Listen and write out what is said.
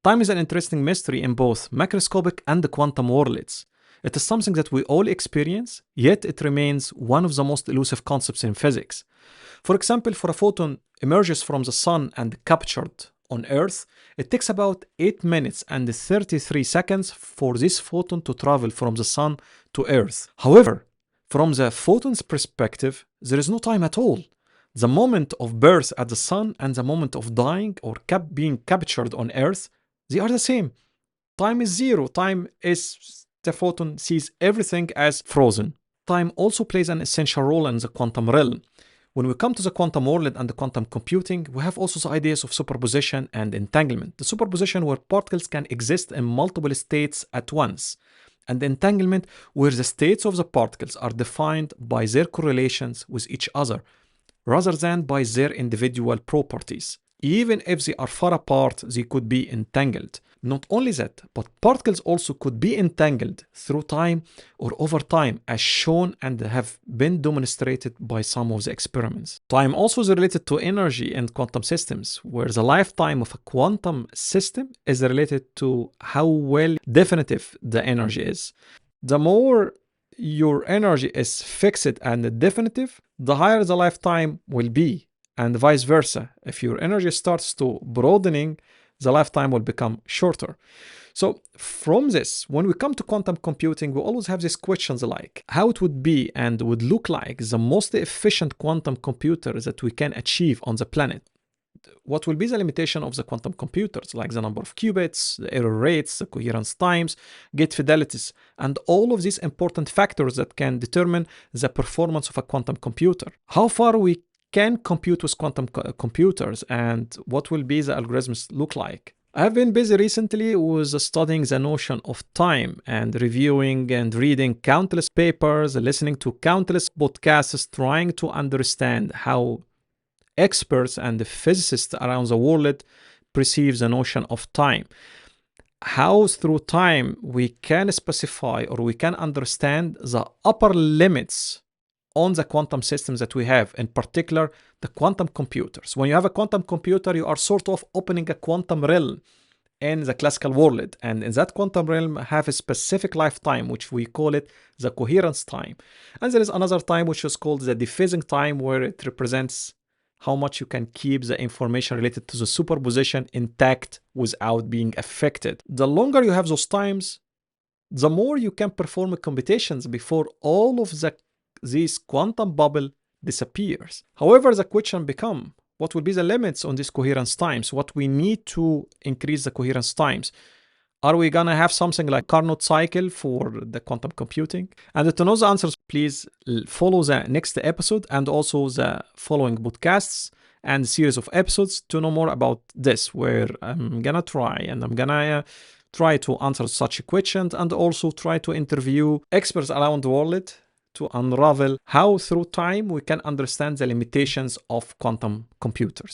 Time is an interesting mystery in both macroscopic and the quantum worlds. It is something that we all experience, yet it remains one of the most elusive concepts in physics. For example, for a photon emerges from the sun and captured on Earth, it takes about 8 minutes and 33 seconds for this photon to travel from the sun to Earth. However, from the photon's perspective, there is no time at all. The moment of birth at the sun and the moment of dying or being captured on Earth, they are the same. Time is zero. Time is the photon sees everything as frozen. Time also plays an essential role in the quantum realm. When we come to the quantum world and the quantum computing, we have also the ideas of superposition and entanglement. The superposition where particles can exist in multiple states at once, and the entanglement where the states of the particles are defined by their correlations with each other, rather than by their individual properties. Even if they are far apart, they could be entangled. Not only that, but particles also could be entangled through time or over time, as shown and have been demonstrated by some of the experiments. Time also is related to energy in quantum systems, where the lifetime of a quantum system is related to how well definitive the energy is. The more your energy is fixed and definitive, the higher the lifetime will be, and vice versa. If your energy starts to broadening, the lifetime will become shorter. So from this, when we come to quantum computing, we always have these questions like how it would be and would look like the most efficient quantum computer that we can achieve on the planet. What will be the limitation of the quantum computers, like the number of qubits, the error rates, the coherence times, gate fidelities, and all of these important factors that can determine the performance of a quantum computer. How far we can compute with quantum computers and what will be the algorithms look like. I have been busy recently with studying the notion of time and reviewing and reading countless papers, listening to countless podcasts, trying to understand how experts and physicists around the world perceive the notion of time. How through time we can specify or we can understand the upper limits on the quantum systems that we have, in particular the quantum computers. When you have a quantum computer, you are sort of opening a quantum realm in the classical world, and in that quantum realm have a specific lifetime, which we call it the coherence time. And there is another time which is called the dephasing time, where it represents how much you can keep the information related to the superposition intact without being affected. The longer you have those times, the more you can perform computations before all of this quantum bubble disappears. However, the question becomes, what will be the limits on these coherence times? What we need to increase the coherence times? Are we gonna have something like Carnot cycle for the quantum computing? And to know the answers, please follow the next episode and also the following podcasts and series of episodes to know more about this, where I'm gonna try to answer such questions and also try to interview experts around the world to unravel how through time we can understand the limitations of quantum computers.